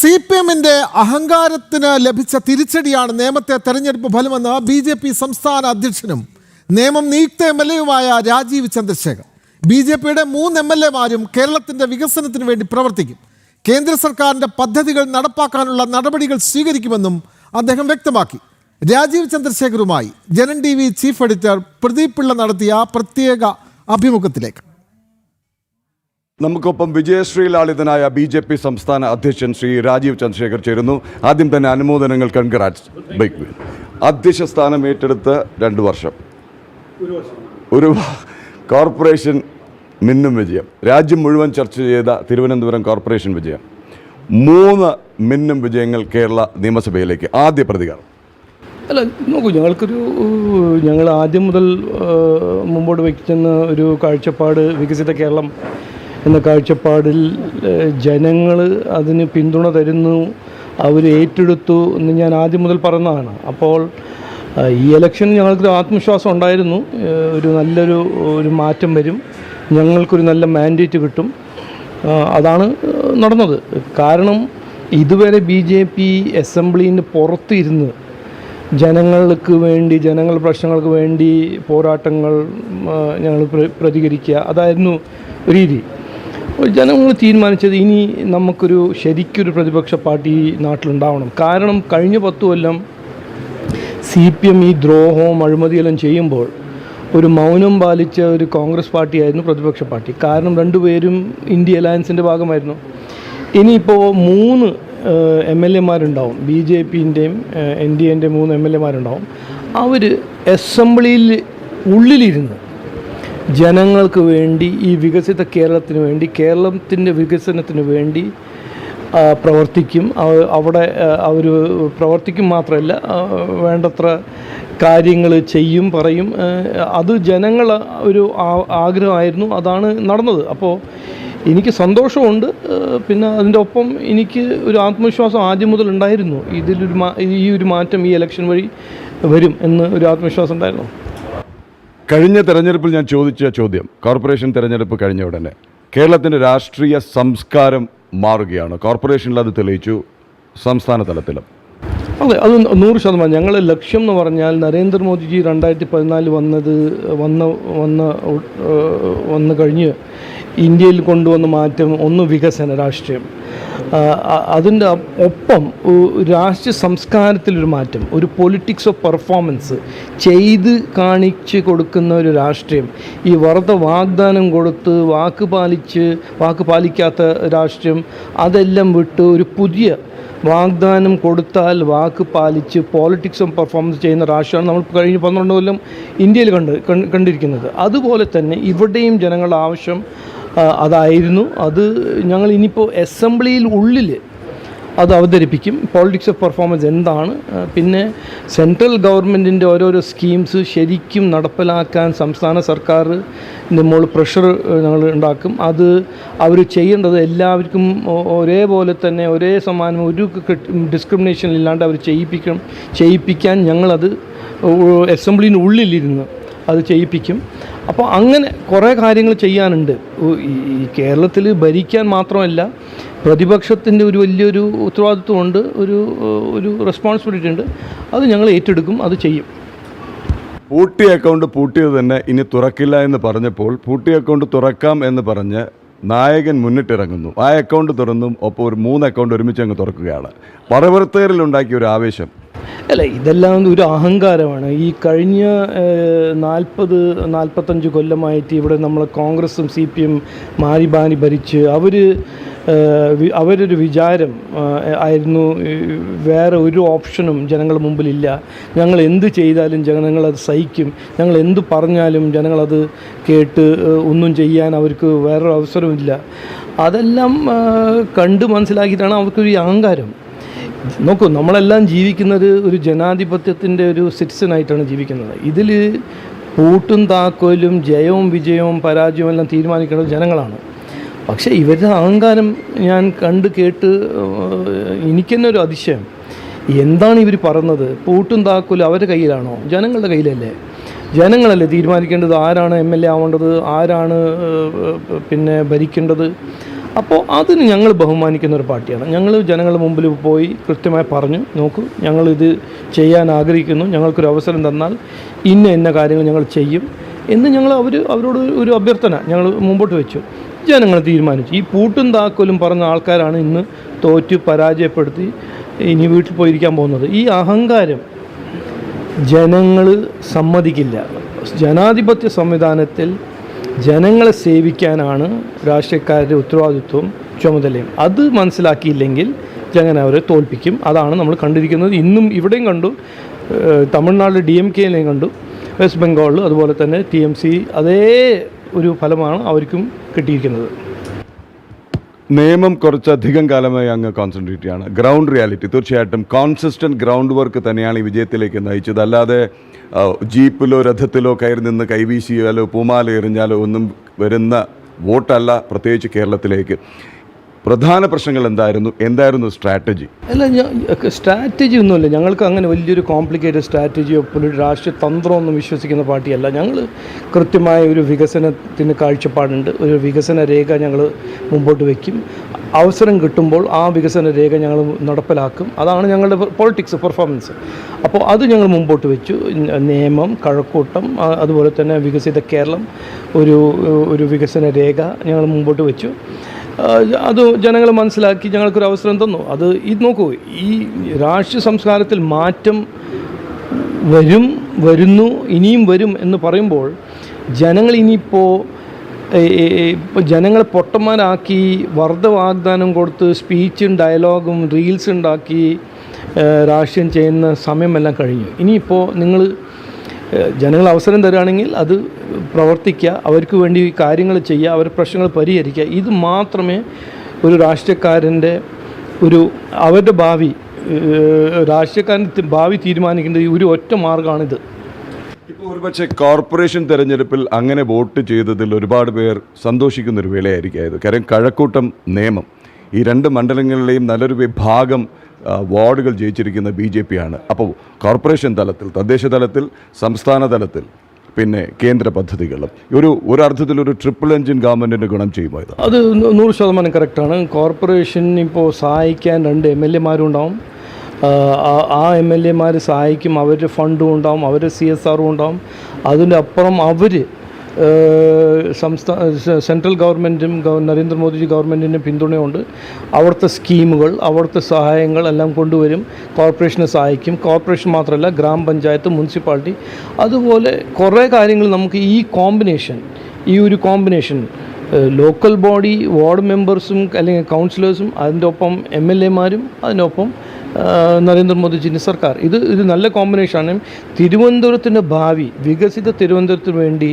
CPMന്റെ അഹങ്കാരത്തിന് ലഭിച്ച തിരിച്ചടിയാണ് നേമത്തെ തെരഞ്ഞെടുപ്പ് ഫലമെന്ന് BJP സംസ്ഥാന അധ്യക്ഷനും നേമം നിയുക്ത MLAയുമായ രാജീവ് ചന്ദ്രശേഖർ. BJPയുടെ 3 MLAമാരും കേരളത്തിന്റെ വികസനത്തിന് വേണ്ടി പ്രവർത്തിക്കും. കേന്ദ്ര സർക്കാരിന്റെ പദ്ധതികൾ നടപ്പാക്കാനുള്ള നടപടികൾ സ്വീകരിക്കുമെന്നും അദ്ദേഹം വ്യക്തമാക്കി. രാജീവ് ചന്ദ്രശേഖറുമായി Janam TV chief editor Pradeep Pillai നടത്തിയ പ്രത്യേക അഭിമുഖത്തിലേക്ക്. നമുക്കൊപ്പം വിജയശ്രീലാളിതനായ BJP സംസ്ഥാന അധ്യക്ഷൻ ശ്രീ രാജീവ് ചന്ദ്രശേഖർ ചേരുന്നു. ആദ്യം തന്നെ അനുമോദനങ്ങൾ, കൺഗ്രാറ്റ്സ്. അധ്യക്ഷ സ്ഥാനം ഏറ്റെടുത്ത് 2 വർഷം, ഒരു കോർപ്പറേഷൻ മിന്നും വിജയം, രാജ്യം മുഴുവൻ ചർച്ച ചെയ്ത തിരുവനന്തപുരം കോർപ്പറേഷൻ വിജയം, 3 മിന്നും വിജയങ്ങൾ കേരള നിയമസഭയിലേക്ക്. ആദ്യ പ്രതികരണം. അല്ല, നോക്കൂ, ഞങ്ങൾ ആദ്യം മുതൽ മുമ്പോട്ട് വയ്ക്കുന്ന ഒരു കാഴ്ചപ്പാട് വികസിത കേരളം എന്ന കാഴ്ചപ്പാടിൽ ജനങ്ങൾ അതിന് പിന്തുണ തരുന്നു, അവർ ഏറ്റെടുത്തു എന്ന് ഞാൻ ആദ്യം മുതൽ പറഞ്ഞതാണ്. അപ്പോൾ ഈ ഇലക്ഷൻ ഞങ്ങൾക്കൊരു ആത്മവിശ്വാസം ഉണ്ടായിരുന്നു, നല്ലൊരു മാറ്റം വരും, ഞങ്ങൾക്കൊരു നല്ല മാൻഡേറ്റ് കിട്ടും. അതാണ് നടന്നത്. കാരണം ഇതുവരെ BJP അസംബ്ലിന് പുറത്തിരുന്ന് ജനങ്ങൾക്ക് വേണ്ടി, ജനങ്ങളുടെ പ്രശ്നങ്ങൾക്ക് വേണ്ടി പോരാട്ടങ്ങൾ ഞങ്ങൾ പ്രതികരിക്കുക, അതായിരുന്നു രീതി. ജനങ്ങൾ തീരുമാനിച്ചത് ഇനി നമുക്കൊരു ശരിക്കൊരു പ്രതിപക്ഷ പാർട്ടി നാട്ടിലുണ്ടാവണം. കാരണം കഴിഞ്ഞ 10 കൊല്ലം CPM ഈ ദ്രോഹവും അഴിമതിയെല്ലാം ചെയ്യുമ്പോൾ ഒരു മൗനം പാലിച്ച ഒരു കോൺഗ്രസ് പാർട്ടിയായിരുന്നു പ്രതിപക്ഷ പാർട്ടി. കാരണം രണ്ടുപേരും ഇന്ത്യ അലയൻസിൻ്റെ ഭാഗമായിരുന്നു. ഇനിയിപ്പോൾ 3 MLAമാരുണ്ടാവും, BJPൻ്റെയും NDAൻ്റെയും 3 MLAമാരുണ്ടാവും. അവർ അസംബ്ലിയിൽ ഉള്ളിലിരുന്ന് ജനങ്ങൾക്ക് വേണ്ടി, ഈ വികസിത കേരളത്തിന് വേണ്ടി, കേരളത്തിൻ്റെ വികസനത്തിന് വേണ്ടി പ്രവർത്തിക്കും. അവിടെ അവർ പ്രവർത്തിക്കും മാത്രമല്ല, വേണ്ടത്ര കാര്യങ്ങൾ ചെയ്യും, പറയും. അത് ജനങ്ങൾ ഒരു ആഗ്രഹമായിരുന്നു, അതാണ് നടന്നത്. അപ്പോൾ എനിക്ക് സന്തോഷമുണ്ട്. പിന്നെ അതിൻ്റെ ഒപ്പം എനിക്ക് ഒരു ആത്മവിശ്വാസം ആദ്യം മുതൽ ഉണ്ടായിരുന്നു, ഈ ഒരു മാറ്റം ഈ ഇലക്ഷൻ വഴി വരും എന്ന് ഒരു ആത്മവിശ്വാസം ഉണ്ടായിരുന്നു. കഴിഞ്ഞ തെരഞ്ഞെടുപ്പിൽ ഞാൻ ചോദിച്ച ചോദ്യം, കോർപ്പറേഷൻ തെരഞ്ഞെടുപ്പ് കഴിഞ്ഞ ഉടനെ കേരളത്തിൻ്റെ രാഷ്ട്രീയ സംസ്കാരം മാറുകയാണ്. കോർപ്പറേഷനിൽ അത് തെളിയിച്ചു, സംസ്ഥാന തലത്തിലും. അതെ, അത് 100%. ഞങ്ങളുടെ ലക്ഷ്യം എന്ന് പറഞ്ഞാൽ നരേന്ദ്രമോദിജി 2014 വന്ന് കഴിഞ്ഞ് ഇന്ത്യയിൽ കൊണ്ടുവന്ന മാറ്റം, ഒന്ന് വികസന രാഷ്ട്രീയം, അതിൻ്റെ ഒപ്പം രാഷ്ട്രീയ സംസ്കാരത്തിലൊരു മാറ്റം, ഒരു പൊളിറ്റിക്സ് ഓഫ് പെർഫോമൻസ് ചെയ്ത് കാണിച്ച് കൊടുക്കുന്ന ഒരു രാഷ്ട്രീയം. ഈ വെറുതെ വാഗ്ദാനം കൊടുത്ത് വാക്ക് പാലിക്കാത്ത രാഷ്ട്രീയം, അതെല്ലാം വിട്ട് ഒരു പുതിയ വാഗ്ദാനം കൊടുത്താൽ വാക്ക് പാലിച്ച് പോളിറ്റിക്സും പെർഫോമൻസ് ചെയ്യുന്ന രാഷ്ട്രീയമാണ് നമ്മൾ കഴിഞ്ഞ 12 കൊല്ലം ഇന്ത്യയിൽ കണ്ടിരിക്കുന്നത്. അതുപോലെ തന്നെ ഇവിടെയും ജനങ്ങളുടെ ആവശ്യം അതായിരുന്നു. അത് ഞങ്ങൾ ഇനിയിപ്പോൾ അസംബ്ലിയിൽ ഉള്ളിൽ അത് അവതരിപ്പിക്കും, പോളിറ്റിക്സ് ഓഫ് പെർഫോമൻസ് എന്താണ്. പിന്നെ സെൻട്രൽ ഗവൺമെൻറ്റിൻ്റെ ഓരോരോ സ്കീംസ് ശരിക്കും നടപ്പിലാക്കാൻ സംസ്ഥാന സർക്കാർ നമ്മൾ പ്രഷർ ഞങ്ങൾ ഉണ്ടാക്കും. അത് അവർ ചെയ്യേണ്ടത് എല്ലാവർക്കും ഒരേപോലെ തന്നെ, ഒരേ സമാനം, ഒരു ഡിസ്ക്രിമിനേഷൻ ഇല്ലാണ്ട് അവർ ചെയ്യിപ്പിക്കാൻ ഞങ്ങളത് അസംബ്ലിന് ഉള്ളിലിരുന്ന് അത് ചെയ്യിപ്പിക്കും. അപ്പോൾ അങ്ങനെ കുറേ കാര്യങ്ങൾ ചെയ്യാനുണ്ട്. ഈ കേരളത്തിൽ ഭരിക്കാൻ മാത്രമല്ല, പ്രതിപക്ഷത്തിൻ്റെ ഒരു വലിയൊരു ഉത്തരവാദിത്വമുണ്ട്, ഒരു റെസ്പോൺസിബിലിറ്റി ഉണ്ട്. അത് ഞങ്ങൾ ഏറ്റെടുക്കും, അത് ചെയ്യും. പൂട്ടിയ അക്കൗണ്ട് പൂട്ടിയത് തന്നെ ഇനി തുറക്കില്ല എന്ന് പറഞ്ഞപ്പോൾ പൂട്ടിയ അക്കൗണ്ട് തുറക്കാം എന്ന് പറഞ്ഞ് നായകൻ മുന്നിട്ടിറങ്ങുന്നു. ആ അക്കൗണ്ട് തുറന്നും ഒപ്പം ഒരു 3 അക്കൗണ്ട് ഒരുമിച്ച് അങ്ങ് തുറക്കുകയാണ്. പ്രവർത്തകരിലുണ്ടാക്കിയ ഒരു ആവേശം. അല്ല, ഇതെല്ലാം ഒരു അഹങ്കാരമാണ്. ഈ കഴിഞ്ഞ 40-45 കൊല്ലമായിട്ട് ഇവിടെ നമ്മൾ കോൺഗ്രസും CPM മാറി ഭരിച്ച് അവരൊരു വിചാരം ആയിരുന്നു, വേറെ ഒരു ഓപ്ഷനും ജനങ്ങളുടെ മുമ്പിലില്ല, ഞങ്ങൾ എന്ത് ചെയ്താലും ജനങ്ങളത് സഹിക്കും, ഞങ്ങൾ എന്ത് പറഞ്ഞാലും ജനങ്ങളത് കേട്ട് ഒന്നും ചെയ്യാൻ അവർക്ക് വേറൊരു അവസരമില്ല. അതെല്ലാം കണ്ട് മനസ്സിലാക്കിയിട്ടാണ് അവർക്കൊരു അഹങ്കാരം. നോക്കൂ, നമ്മളെല്ലാം ജീവിക്കുന്നത് ഒരു ജനാധിപത്യത്തിൻ്റെ ഒരു സിറ്റിസനായിട്ടാണ് ജീവിക്കുന്നത്. ഇതിൽ പൂട്ടും താക്കോലും ജയവും വിജയവും പരാജയവും എല്ലാം തീരുമാനിക്കുന്നത് ജനങ്ങളാണ്. പക്ഷേ ഇവരുടെ അഹങ്കാരം ഞാൻ കണ്ട് കേട്ട് എനിക്ക് തന്നെ ഒരു അതിശയം. എന്താണ് ഇവർ പറയുന്നത്? പൂട്ടും താക്കോലും അവരുടെ കയ്യിലാണോ? ജനങ്ങളുടെ കയ്യിലല്ലേ? ജനങ്ങളല്ലേ തീരുമാനിക്കേണ്ടത് ആരാണ് MLA ആവേണ്ടത്, ആരാണ് പിന്നെ ഭരിക്കേണ്ടത്. അപ്പോൾ അതിന് ഞങ്ങൾ ബഹുമാനിക്കുന്ന ഒരു പാർട്ടിയാണ്. ഞങ്ങൾ ജനങ്ങളുടെ മുമ്പിൽ പോയി കൃത്യമായി പറഞ്ഞു, നോക്കൂ, ഞങ്ങളിത് ചെയ്യാൻ ആഗ്രഹിക്കുന്നു, ഞങ്ങൾക്കൊരു അവസരം തന്നാൽ ഇന്ന കാര്യങ്ങൾ ഞങ്ങൾ ചെയ്യും എന്ന് ഞങ്ങൾ അവരോട് ഒരു അഭ്യർത്ഥന ഞങ്ങൾ മുമ്പോട്ട് വെച്ചു. ജനങ്ങൾ തീരുമാനിച്ചു. ഈ പൂട്ടും താക്കോലും പറഞ്ഞ ആൾക്കാരാണ് ഇന്ന് തോറ്റ് പരാജയപ്പെടുത്തി ഇനി വീട്ടിൽ പോയിരിക്കാൻ പോകുന്നത്. ഈ അഹങ്കാരം ജനങ്ങൾ സമ്മതിക്കില്ല. ജനാധിപത്യ സംവിധാനത്തിൽ ജനങ്ങളെ സേവിക്കാനാണ് രാഷ്ട്രീയക്കാരുടെ ഉത്തരവാദിത്വവും ചുമതലയും. അത് മനസ്സിലാക്കിയില്ലെങ്കിൽ ജനങ്ങൾ അവരെ തോൽപ്പിക്കും. അതാണ് നമ്മൾ കണ്ടിരിക്കുന്നത്. ഇന്നും ഇവിടെയും കണ്ടു, തമിഴ്നാട്ടിൽ DMK-യിലെയും കണ്ടു, വെസ്റ്റ് ബംഗാളിൽ അതുപോലെ തന്നെ TMC അതേ ഒരു ഫലമാണ് അവർക്കും കിട്ടിയിരിക്കുന്നത്. നിയമം കുറച്ചധികം കാലമായി അങ്ങ് കോൺസെൻട്രേറ്റ് ചെയ്യാണ്. ഗ്രൗണ്ട് റിയാലിറ്റി തീർച്ചയായിട്ടും കോൺസിസ്റ്റൻറ്റ് ഗ്രൗണ്ട് വർക്ക് തന്നെയാണ് ഈ വിജയത്തിലേക്ക് നയിച്ചത്. അല്ലാതെ ജീപ്പിലോ രഥത്തിലോ കയറി നിന്ന് കൈവീശിയാലോ പൂമാല എറിഞ്ഞാലോ ഒന്നും വരുന്ന വോട്ടല്ല, പ്രത്യേകിച്ച് കേരളത്തിലേക്ക്. പ്രധാന പ്രശ്നങ്ങൾ എന്തായിരുന്നു സ്ട്രാറ്റജി? അല്ല, സ്ട്രാറ്റജി ഒന്നുമില്ല. ഞങ്ങൾക്ക് അങ്ങനെ വലിയൊരു കോംപ്ലിക്കേറ്റഡ് സ്ട്രാറ്റജിയോ രാഷ്ട്രീയ തന്ത്രമൊന്നും വിശ്വസിക്കുന്ന പാർട്ടിയല്ല. ഞങ്ങൾ കൃത്യമായ ഒരു വികസനത്തിന് കാഴ്ചപ്പാടുണ്ട്. ഒരു വികസന രേഖ ഞങ്ങൾ മുമ്പോട്ട് വയ്ക്കും. അവസരം കിട്ടുമ്പോൾ ആ വികസന രേഖ ഞങ്ങൾ നടപ്പിലാക്കും. അതാണ് ഞങ്ങളുടെ പൊളിറ്റിക്സ് പെർഫോമൻസ്. അപ്പോൾ അത് ഞങ്ങൾ മുമ്പോട്ട് വെച്ചു. നിയമം, കഴക്കൂട്ടം, അതുപോലെ തന്നെ വികസിത കേരളം, ഒരു വികസന രേഖ ഞങ്ങൾ മുമ്പോട്ട് വെച്ചു. അത് ജനങ്ങൾ മനസ്സിലാക്കി ഞങ്ങൾക്കൊരു അവസരം തന്നു. ഇത് നോക്കൂ, ഈ രാഷ്ട്രീയ സംസ്കാരത്തിൽ മാറ്റം വരുന്നു, ഇനിയും വരും എന്ന് പറയുമ്പോൾ ജനങ്ങൾ ഇനിയിപ്പോൾ ജനങ്ങളെ പൊട്ടന്മാരാക്കി വെറുതെ വാഗ്ദാനം കൊടുത്ത് സ്പീച്ചും ഡയലോഗും റീൽസ് ഉണ്ടാക്കി രാഷ്ട്രീയം ചെയ്യുന്ന സമയമെല്ലാം കഴിഞ്ഞു. ഇനിയിപ്പോൾ നിങ്ങൾ ജനങ്ങൾ അവസരം തരുകയാണെങ്കിൽ അത് പ്രവർത്തിക്കുക, അവർക്ക് വേണ്ടി കാര്യങ്ങൾ ചെയ്യുക, അവരുടെ പ്രശ്നങ്ങൾ പരിഹരിക്കുക. ഇത് മാത്രമേ ഒരു രാഷ്ട്രീയക്കാരൻ്റെ അവരുടെ ഭാവി, രാഷ്ട്രീയക്കാരൻ്റെ ഭാവി തീരുമാനിക്കേണ്ട ഒരു ഒറ്റ മാർഗ്ഗമാണിത്. ഇപ്പോൾ ഒരുപക്ഷെ കോർപ്പറേഷൻ തെരഞ്ഞെടുപ്പിൽ അങ്ങനെ വോട്ട് ചെയ്തതിൽ ഒരുപാട് പേർ സന്തോഷിക്കുന്നൊരു വേളയായിരിക്കും. കാര്യം കഴക്കൂട്ടം, നേമം ഈ രണ്ട് മണ്ഡലങ്ങളിലെയും നല്ലൊരു വിഭാഗം വാർഡുകൾ ജയിച്ചിരിക്കുന്ന BJP ആണ്. അപ്പോൾ കോർപ്പറേഷൻ തലത്തിൽ, തദ്ദേശ തലത്തിൽ, സംസ്ഥാന തലത്തിൽ, പിന്നെ കേന്ദ്ര പദ്ധതികളും ഒരർത്ഥത്തിലൊരു ട്രിപ്പിൾ എഞ്ചിൻ ഗവൺമെൻറ്റിന് ഗുണം ചെയ്യുമോ? അത് 100% കറക്റ്റാണ്. കോർപ്പറേഷൻ ഇപ്പോൾ സഹായിക്കാൻ 2 MLA-മാരും ഉണ്ടാവും. ആ MLA-മാർ സഹായിക്കും, അവരുടെ ഫണ്ടും ഉണ്ടാവും, അവരുടെ CSR-ഉം ഉണ്ടാവും. അതിൻ്റെ അപ്പുറം അവർ സെൻട്രൽ ഗവൺമെൻറ്റും നരേന്ദ്രമോദിജി ഗവൺമെൻറ്റിൻ്റെ പിന്തുണയുണ്ട്. അവിടുത്തെ സ്കീമുകൾ, അവിടുത്തെ സഹായങ്ങൾ എല്ലാം കൊണ്ടുവരും, കോർപ്പറേഷനെ സഹായിക്കും. കോർപ്പറേഷൻ മാത്രമല്ല, ഗ്രാമപഞ്ചായത്ത്, മുനിസിപ്പാലിറ്റി, അതുപോലെ കുറേ കാര്യങ്ങൾ നമുക്ക് ഈ ഒരു കോമ്പിനേഷൻ ലോക്കൽ ബോഡി, വാർഡ് മെമ്പേഴ്സും അല്ലെങ്കിൽ കൗൺസിലേഴ്സും, അതിൻ്റെ ഒപ്പം MLA-മാരും, അതിനൊപ്പം നരേന്ദ്രമോദിജിൻ്റെ സർക്കാർ, ഇത് നല്ല കോമ്പിനേഷനാണ്. തിരുവനന്തപുരത്തിൻ്റെ ഭാവി, വികസിത തിരുവനന്തപുരത്തിന് വേണ്ടി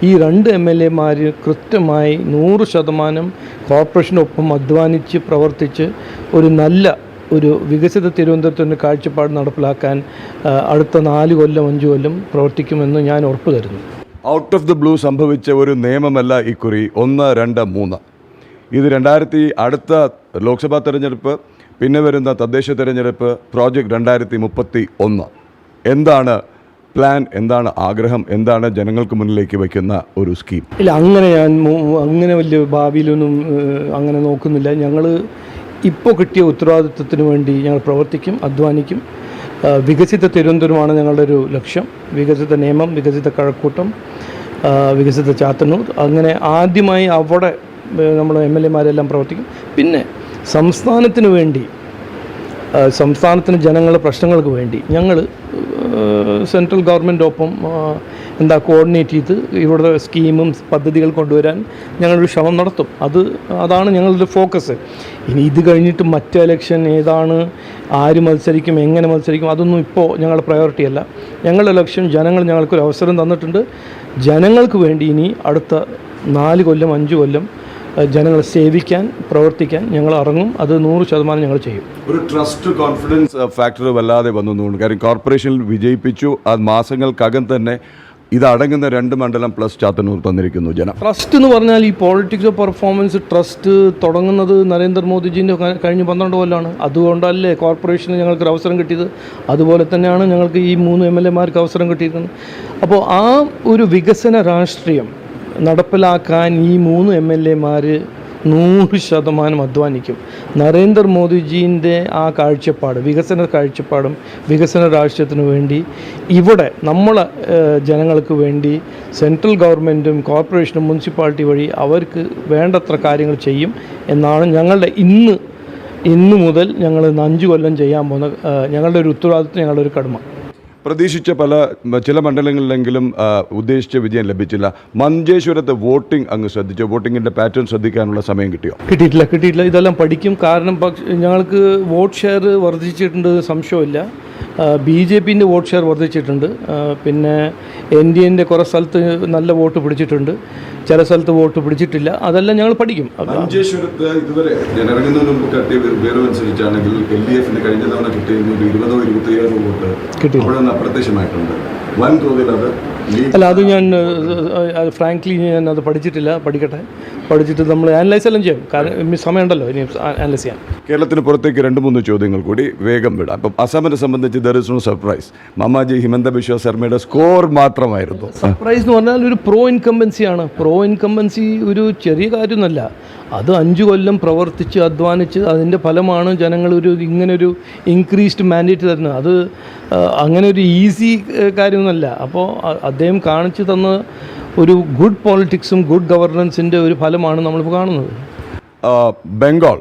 ഈ 2 MLA-മാർ കൃത്യമായി 100% കോർപ്പറേഷനൊപ്പം അധ്വാനിച്ച് പ്രവർത്തിച്ച് ഒരു വികസിത തിരുവനന്തപുരത്തിൻ്റെ കാഴ്ചപ്പാട് നടപ്പിലാക്കാൻ അടുത്ത 4 കൊല്ലം 5 കൊല്ലം പ്രവർത്തിക്കുമെന്ന് ഞാൻ ഉറപ്പ് തരുന്നു. ഔട്ട് ഓഫ് ദി ബ്ലൂ സംഭവിച്ച ഒരു നിയമമല്ല ഇക്കുറി 1, 2, 3. ഇത് അടുത്ത ലോക്സഭാ തെരഞ്ഞെടുപ്പ്, പിന്നെ വരുന്ന തദ്ദേശ തെരഞ്ഞെടുപ്പ്, പ്രോജക്റ്റ് 2031. എന്താണ് പ്ലാൻ, എന്താണ് ആഗ്രഹം, എന്താണ് ജനങ്ങൾക്ക് മുന്നിലേക്ക് വയ്ക്കുന്ന ഒരു സ്കീം? ഇല്ല, അങ്ങനെ വലിയ ഭാവിയിലൊന്നും അങ്ങനെ നോക്കുന്നില്ല. ഞങ്ങൾ ഇപ്പോൾ കിട്ടിയ ഉത്തരവാദിത്വത്തിന് വേണ്ടി ഞങ്ങൾ പ്രവർത്തിക്കും, അധ്വാനിക്കും. വികസിത തിരുവനന്തപുരമാണ് ഞങ്ങളുടെ ഒരു ലക്ഷ്യം. വികസിത നേമം, വികസിത കഴക്കൂട്ടം, വികസിത ചാത്തന്നൂർ, അങ്ങനെ ആദ്യമായി അവിടെ നമ്മൾ MLA-മാരെല്ലാം പ്രവർത്തിക്കും. പിന്നെ സംസ്ഥാനത്തിന് വേണ്ടി, സംസ്ഥാനത്തിന് ജനങ്ങളുടെ പ്രശ്നങ്ങൾക്ക് വേണ്ടി ഞങ്ങൾ സെൻട്രൽ ഗവൺമെൻറ്റൊപ്പം കോർഡിനേറ്റ് ചെയ്ത് ഇവിടെ സ്കീമും പദ്ധതികൾ കൊണ്ടുവരാൻ ഞങ്ങളൊരു ശ്രമം നടത്തും. അതാണ് ഞങ്ങളുടെ ഫോക്കസ്. ഇനി ഇത് കഴിഞ്ഞിട്ട് മറ്റ് ഇലക്ഷൻ ഏതാണ്, ആര് മത്സരിക്കും, എങ്ങനെ മത്സരിക്കും, അതൊന്നും ഇപ്പോൾ ഞങ്ങളുടെ പ്രയോറിറ്റി അല്ല. ഞങ്ങളുടെ ലക്ഷ്യം, ജനങ്ങൾ ഞങ്ങൾക്കൊരു അവസരം തന്നിട്ടുണ്ട്. ജനങ്ങൾക്ക് വേണ്ടി ഇനി അടുത്ത 4 കൊല്ലം 5 കൊല്ലം ജനങ്ങളെ സേവിക്കാൻ, പ്രവർത്തിക്കാൻ ഞങ്ങൾ ഇറങ്ങും. അത് 100% ഞങ്ങൾ ചെയ്യും. ഒരു ട്രസ്റ്റ്, കോൺഫിഡൻസ് ഫാക്ടർ വല്ലാതെ വന്നു. കാര്യം കോർപ്പറേഷനിൽ വിജയിപ്പിച്ചു, ആ മാസങ്ങൾക്കകം തന്നെ ഇതടങ്ങുന്ന 2 മണ്ഡലം പ്ലസ് ചാത്തന്നൂർ തന്നിരിക്കുന്നു ജനം. ട്രസ്റ്റ് എന്ന് പറഞ്ഞാൽ ഈ പോളിറ്റിക്സ് ഓഫ് പെർഫോമൻസ് ട്രസ്റ്റ് തുടങ്ങുന്നത് നരേന്ദ്രമോദിജിൻ്റെ കഴിഞ്ഞ 12 കൊല്ലമാണ്. അതുകൊണ്ടല്ലേ കോർപ്പറേഷന് ഞങ്ങൾക്കൊരു അവസരം കിട്ടിയത്. അതുപോലെ തന്നെയാണ് ഞങ്ങൾക്ക് ഈ 3 MLA-മാർക്ക് അവസരം കിട്ടിയിരിക്കുന്നത്. അപ്പോൾ ആ ഒരു വികസന രാഷ്ട്രീയം നടപ്പിലാക്കാൻ ഈ 3 MLA-മാർ 100% അധ്വാനിക്കും. നരേന്ദ്രമോദിജീൻ്റെ ആ കാഴ്ചപ്പാട്, വികസന കാഴ്ചപ്പാടും വികസന രാഷ്ട്രീയത്തിനു വേണ്ടി ഇവിടെ നമ്മളെ ജനങ്ങൾക്ക് വേണ്ടി സെൻട്രൽ ഗവൺമെൻറ്റും കോർപ്പറേഷനും മുനിസിപ്പാലിറ്റി വഴി അവർക്ക് വേണ്ടത്ര കാര്യങ്ങൾ ചെയ്യും എന്നാണ് ഞങ്ങളുടെ ഇന്ന് മുതൽ ഞങ്ങൾ 5 കൊല്ലം ചെയ്യാൻ പോകുന്ന ഞങ്ങളുടെ ഒരു ഉത്തരവാദിത്വം, ഞങ്ങളുടെ ഒരു കടമ. പ്രതീക്ഷിച്ച ചില മണ്ഡലങ്ങളിലെങ്കിലും ഉദ്ദേശിച്ച വിജയം ലഭിച്ചില്ല. മഞ്ചേശ്വരത്ത് വോട്ടിംഗ് അങ്ങ് ശ്രദ്ധിച്ചു, വോട്ടിങ്ങിൻ്റെ പാറ്റേൺ ശ്രദ്ധിക്കാനുള്ള സമയം കിട്ടിയോ? കിട്ടിയിട്ടില്ല. ഇതെല്ലാം പഠിക്കും. കാരണം ഞങ്ങൾക്ക് വോട്ട് ഷെയർ വർദ്ധിച്ചിട്ടുണ്ട്, സംശയമില്ല. BJPൻ്റെ വോട്ട് ഷെയർ വർദ്ധിച്ചിട്ടുണ്ട്. പിന്നെ NDAൻ്റെ കുറേ സ്ഥലത്ത് നല്ല വോട്ട് പിടിച്ചിട്ടുണ്ട്, ചില സ്ഥലത്ത് വോട്ട് പിടിച്ചിട്ടില്ല. അതെല്ലാം ഞങ്ങൾ പഠിക്കും. മഞ്ചേശ്വരത്ത് ഇതുവരെ ജനറങ്ങുന്നതിന് മുമ്പ് കട്ടിയ വിവരമനുസരിച്ചാണെങ്കിൽ LDFന് കഴിഞ്ഞ തവണ കിട്ടിയിരുന്നത് 20-27 വോട്ട് കിട്ടി, അപ്രത്യക്ഷമായിട്ടുണ്ട്. വൻതോതിൽ അത് അല്ല, അത് ഞാൻ ഫ്രാങ്ക്ലി ഞാൻ അത് പഠിച്ചിട്ടില്ല. പഠിച്ചിട്ട് നമ്മൾ അനലൈസ് എല്ലാം ചെയ്യും. കാരണം സമയമുണ്ടല്ലോ ഇനി അനലൈസ് ചെയ്യാൻ. കേരളത്തിന് പുറത്തേക്ക് 2-3 ചോദ്യങ്ങൾ കൂടി വേഗം വിടാം. അപ്പം അസമിനെ സംബന്ധിച്ച് ദർ ഇസ് നോ സർപ്രൈസ്. മാമാജി ഹിമന്ത ബിശ്വ ശർമ്മയുടെ സ്കോർ മാത്രമായിരുന്നു. സർപ്രൈസ് എന്ന് പറഞ്ഞാൽ ഒരു പ്രോ ഇൻകംബൻസിയാണ്. പ്രോ ഇൻകംബൻസി ഒരു ചെറിയ കാര്യമൊന്നുമല്ല. അത് 5 കൊല്ലം പ്രവർത്തിച്ച് അധ്വാനിച്ച് അതിൻ്റെ ഫലമാണ് ജനങ്ങൾ ഇങ്ങനൊരു ഇൻക്രീസ്ഡ് മാൻഡേറ്റ് തരുന്നത്. അത് അങ്ങനെ ഒരു ഈസി കാര്യമൊന്നുമല്ല. അപ്പോൾ അദ്ദേഹം കാണിച്ചു തന്ന ഒരു ഗുഡ് പോളിറ്റിക്സും ഗുഡ് ഗവർണൻസിൻ്റെ ഒരു ഫലമാണ് നമ്മളിപ്പോൾ കാണുന്നത്. ബംഗാൾ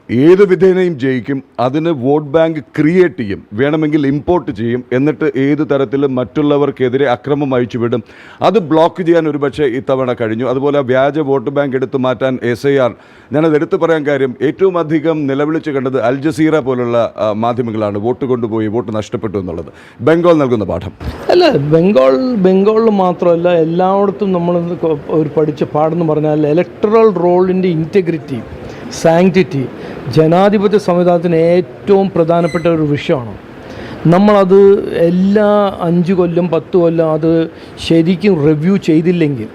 ഏത് വിധേനയും ജയിക്കും, അതിന് വോട്ട് ബാങ്ക് ക്രിയേറ്റ് ചെയ്യും, വേണമെങ്കിൽ ഇമ്പോർട്ട് ചെയ്യും, എന്നിട്ട് ഏത് തരത്തിലും മറ്റുള്ളവർക്കെതിരെ അക്രമം അഴിച്ചുവിടും. അത് ബ്ലോക്ക് ചെയ്യാൻ ഒരുപക്ഷെ ഇത്തവണ കഴിഞ്ഞു. അതുപോലെ വ്യാജ വോട്ട് ബാങ്ക് എടുത്തു മാറ്റാൻ SIR, ഞാനത് എടുത്തു പറയാൻ കാര്യം ഏറ്റവും അധികം നിലവിളിച്ച് കണ്ടത് അൽ ജസീറ പോലുള്ള മാധ്യമങ്ങളാണ്. വോട്ട് കൊണ്ടുപോയി വോട്ട് നഷ്ടപ്പെട്ടു എന്നുള്ളത് ബംഗാൾ നൽകുന്ന പാഠം അല്ല. ബംഗാളിൽ മാത്രമല്ല, എല്ലായിടത്തും നമ്മൾ ഒരു പഠിച്ച പാഠം എന്ന് പറഞ്ഞാൽ ഇലക്ടറൽ റോളിൻ്റെ ഇൻറ്റഗ്രിറ്റി, സാങ്ക്ടിറ്റി ജനാധിപത്യ സംവിധാനത്തിന് ഏറ്റവും പ്രധാനപ്പെട്ട ഒരു വിഷയമാണ്. നമ്മളത് എല്ലാ 5 കൊല്ലം 10 കൊല്ലം അത് ശരിക്കും റിവ്യൂ ചെയ്തില്ലെങ്കിൽ,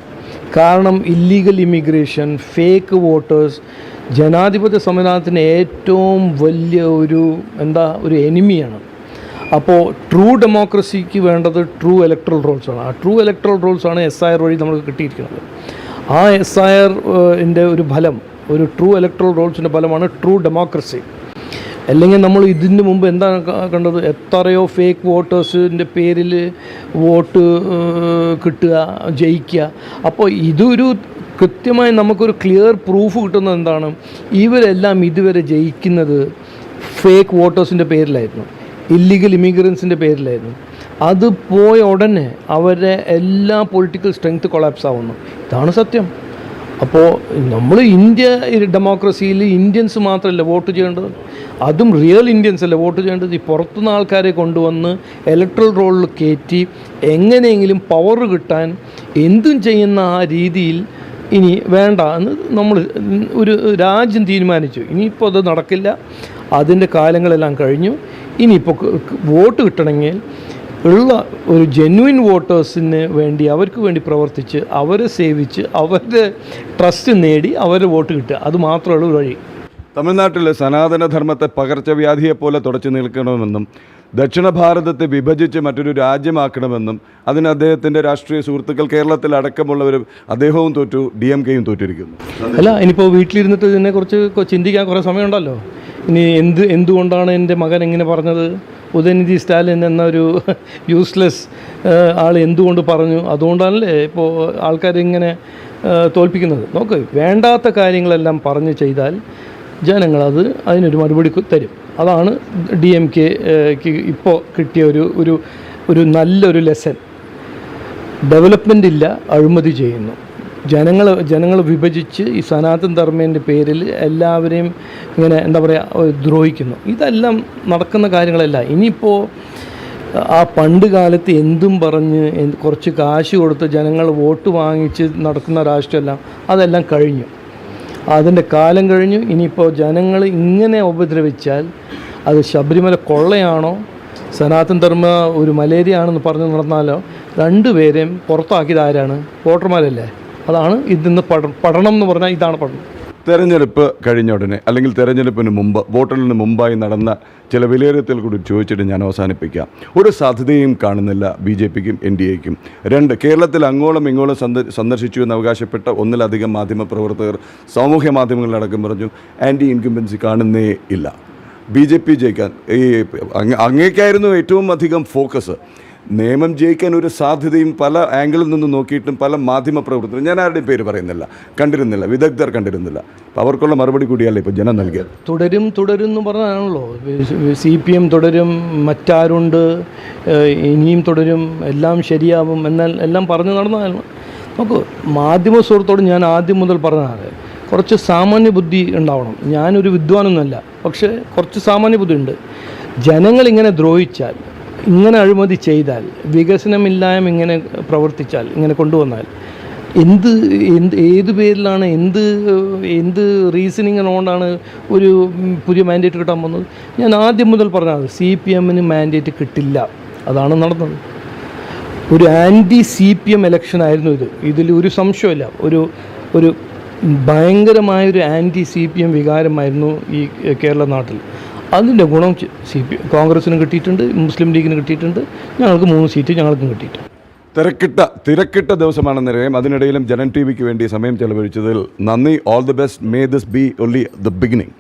കാരണം ഇല്ലീഗൽ ഇമിഗ്രേഷൻ, ഫേക്ക് വോട്ടേഴ്സ് ജനാധിപത്യ സംവിധാനത്തിന് ഏറ്റവും വലിയ ഒരു എനിമിയാണ്. അപ്പോൾ ട്രൂ ഡെമോക്രസിക്ക് വേണ്ടത് ട്രൂ ഇലക്ട്രൽ റോൾസാണ്. ആ ട്രൂ ഇലക്ട്രൽ റോൾസാണ് SIR വഴി നമുക്ക് കിട്ടിയിരിക്കുന്നത്. ആ SIRൻ്റെ ഒരു ഫലം, ഒരു ട്രൂ ഇലക്ട്രൽ റോൾസിൻ്റെ ഫലമാണ് ട്രൂ ഡെമോക്രസി. അല്ലെങ്കിൽ നമ്മൾ ഇതിന് മുമ്പ് എന്താണ് കണ്ടത്? എത്രയോ ഫേക്ക് വോട്ടേഴ്സിൻ്റെ പേരിൽ വോട്ട് കിട്ടുക, ജയിക്കുക. അപ്പോൾ ഇതൊരു കൃത്യമായി നമുക്കൊരു ക്ലിയർ പ്രൂഫ് കിട്ടുന്നത് എന്താണ്? ഇവരെല്ലാം ഇതുവരെ ജയിക്കുന്നത് ഫേക്ക് വോട്ടേഴ്സിൻ്റെ പേരിലായിരുന്നു, ഇല്ലീഗൽ ഇമിഗ്രൻസിൻ്റെ പേരിലായിരുന്നു. അത് പോയ ഉടനെ അവരുടെ എല്ലാ പൊളിറ്റിക്കൽ സ്ട്രെങ്ത് കൊളാപ്സ് ആവുന്നു. ഇതാണ് സത്യം. അപ്പോൾ നമ്മൾ ഇന്ത്യ ഡെമോക്രസിയിൽ ഇന്ത്യൻസ് മാത്രമല്ല വോട്ട് ചെയ്യേണ്ടത്, അതും റിയൽ ഇന്ത്യൻസ് അല്ല വോട്ട് ചെയ്യേണ്ടത്. ഈ പുറത്തുനിന്ന് ആൾക്കാരെ കൊണ്ടുവന്ന് ഇലക്ട്രൽ റോളിൽ കയറ്റി എങ്ങനെയെങ്കിലും പവർ കിട്ടാൻ എന്തും ചെയ്യുന്ന ആ രീതിയിൽ ഇനി വേണ്ട എന്ന് നമ്മൾ ഒരു രാജ്യം തീരുമാനിച്ചു. ഇനിയിപ്പോൾ അത് നടക്കില്ല, അതിൻ്റെ കാലങ്ങളെല്ലാം കഴിഞ്ഞു. ഇനിയിപ്പോൾ വോട്ട് കിട്ടണമെങ്കിൽ ഉള്ള ഒരു ജെന്യുവിൻ വോട്ടേഴ്സിന് വേണ്ടി, അവർക്ക് വേണ്ടി പ്രവർത്തിച്ച് അവരെ സേവിച്ച് അവരുടെ ട്രസ്റ്റ് നേടി അവരുടെ വോട്ട് കിട്ടുക, അത് മാത്രമുള്ള ഒരു വഴി. തമിഴ്നാട്ടിൽ സനാതനധർമ്മത്തെ പകർച്ചവ്യാധിയെപ്പോലെ തുടച്ചു നിൽക്കണമെന്നും ദക്ഷിണ ഭാരതത്തെ വിഭജിച്ച് മറ്റൊരു രാജ്യമാക്കണമെന്നും അതിന് അദ്ദേഹത്തിൻ്റെ രാഷ്ട്രീയ സുഹൃത്തുക്കൾ കേരളത്തിൽ അടക്കമുള്ളവർ, അദ്ദേഹവും തോറ്റു, DMKയും തോറ്റിരിക്കുന്നു. അല്ല, ഇനിയിപ്പോൾ വീട്ടിലിരുന്നിട്ട് ഇതിനെക്കുറിച്ച് ചിന്തിക്കാൻ കുറേ സമയമുണ്ടല്ലോ. ഇനി എന്തുകൊണ്ടാണ് എൻ്റെ മകൻ ഇങ്ങനെ പറഞ്ഞത്, ഉദയനിധി സ്റ്റാലിൻ എന്നൊരു യൂസ്ലെസ് ആൾ എന്തുകൊണ്ട് പറഞ്ഞു, അതുകൊണ്ടാണല്ലേ ഇപ്പോൾ ആൾക്കാരിങ്ങനെ തോൽപ്പിക്കുന്നത്. നോക്ക്, വേണ്ടാത്ത കാര്യങ്ങളെല്ലാം പറഞ്ഞ് ചെയ്താൽ ജനങ്ങളത് അതിനൊരു മറുപടി തരും. അതാണ് DMKക്ക് ഇപ്പോൾ കിട്ടിയ ഒരു നല്ലൊരു ലെസൺ. ഡെവലപ്മെൻ്റ് ഇല്ല, അഴിമതി ചെയ്യുന്നു. ജനങ്ങൾ വിഭജിച്ച് ഈ സനാതൻ ധർമ്മേൻ്റെ പേരിൽ എല്ലാവരെയും ഇങ്ങനെ എന്താ പറയുക ദ്രോഹിക്കുന്നു. ഇതെല്ലാം നടക്കുന്ന കാര്യങ്ങളല്ല. ഇനിയിപ്പോൾ ആ പണ്ട് കാലത്ത് എന്തും പറഞ്ഞ് കുറച്ച് കാശ് കൊടുത്ത് ജനങ്ങൾ വോട്ട് വാങ്ങിച്ച് നടക്കുന്ന രാഷ്ട്രീയമെല്ലാം അതെല്ലാം കഴിഞ്ഞു, അതിൻ്റെ കാലം കഴിഞ്ഞു. ഇനിയിപ്പോൾ ജനങ്ങൾ ഇങ്ങനെ ഉപദ്രവിച്ചാൽ അത് ശബരിമല കൊള്ളയാണോ സനാതൻ ധർമ്മ ഒരു മലേറിയ ആണെന്ന് പറഞ്ഞ് നടന്നാലോ രണ്ടുപേരെയും പുറത്താക്കിയത് ആരാണ്? വോട്ടർമാരല്ലേ. അതാണ് ഇതിന്ന് പഠനം എന്ന് പറഞ്ഞാൽ ഇതാണ് പഠനം. തെരഞ്ഞെടുപ്പ് കഴിഞ്ഞ ഉടനെ അല്ലെങ്കിൽ തെരഞ്ഞെടുപ്പിന് മുമ്പ് വോട്ടെണ്ണലിന് മുമ്പായി നടന്ന ചില വിലയിരുത്തൽ കൂടി ചോദിച്ചിട്ട് ഞാൻ അവസാനിപ്പിക്കാം. ഒരു സാധ്യതയും കാണുന്നില്ല BJPക്കും NDAയ്ക്കും. 2, കേരളത്തിൽ അങ്ങോളം ഇങ്ങോളം സന്ദർശിച്ചു എന്ന് അവകാശപ്പെട്ട ഒന്നിലധികം മാധ്യമപ്രവർത്തകർ സാമൂഹ്യ മാധ്യമങ്ങളിലടക്കം പറഞ്ഞു ആൻറ്റി ഇൻകംബൻസി കാണുന്നേ ഇല്ല. BJP ജയിക്കാൻ അങ്ങേക്കായിരുന്നു ഏറ്റവും അധികം ഫോക്കസ്. നിയമം ജയിക്കാൻ ഒരു സാധ്യതയും പല ആംഗിളിൽ നിന്ന് നോക്കിയിട്ടും പല മാധ്യമപ്രവർത്തകരും, ഞാൻ ആരുടെയും പേര് പറയുന്നില്ല, കണ്ടിരുന്നില്ല, വിദഗ്ധർ കണ്ടിരുന്നില്ല. അപ്പോൾ അവർക്കുള്ള മറുപടി കൂടിയല്ലേ ഇപ്പോൾ ജനം നൽകിയത്. തുടരും എന്ന് പറഞ്ഞാണല്ലോ. CPM തുടരും, മറ്റാരുണ്ട്, ഇനിയും തുടരും, എല്ലാം ശരിയാവും എന്നാൽ എല്ലാം പറഞ്ഞു നടന്നതാണ്. നോക്കൂ, മാധ്യമ സുഹൃത്തോട് ഞാൻ ആദ്യം മുതൽ പറഞ്ഞതാണ്, കുറച്ച് സാമാന്യ ബുദ്ധി ഉണ്ടാവണം. ഞാനൊരു വിദ്വാനൊന്നുമല്ല, പക്ഷേ കുറച്ച് സാമാന്യ ബുദ്ധി ഉണ്ട്. ജനങ്ങളിങ്ങനെ ദ്രോഹിച്ചാൽ, ഇങ്ങനെ അഴിമതി ചെയ്താൽ, വികസനമില്ലായ്മ ഇങ്ങനെ പ്രവർത്തിച്ചാൽ, ഇങ്ങനെ കൊണ്ടുവന്നാൽ ഏത് പേരിലാണ്, എന്ത് റീസണിങ് കൊണ്ടാണ് ഒരു പുതിയ മാൻഡേറ്റ് കിട്ടാൻ പോകുന്നത്? ഞാൻ ആദ്യം മുതൽ പറഞ്ഞത് CPMന് മാൻഡേറ്റ് കിട്ടില്ല. അതാണ് നടന്നത്. ഒരു ആൻറ്റി CPM ഇലക്ഷനായിരുന്നു ഇതിൽ ഒരു സംശയമില്ല. ഒരു ഭയങ്കരമായൊരു ആൻറ്റി CPM വികാരമായിരുന്നു ഈ കേരള നാട്ടിൽ. അതിൻ്റെ ഗുണം കോൺഗ്രസിനും കിട്ടിയിട്ടുണ്ട്, മുസ്ലിം ലീഗിന് കിട്ടിയിട്ടുണ്ട്, ഞങ്ങൾക്ക് 3 സീറ്റ് ഞങ്ങൾക്കും കിട്ടിയിട്ടുണ്ട്. തിരക്കിട്ട ദിവസമാണെന്നറിയാം. അതിനിടയിലും ജനം TV ക്ക് വേണ്ടി സമയം ചെലവഴിച്ചതിൽ നന്ദി. All the best. May this B only the beginning.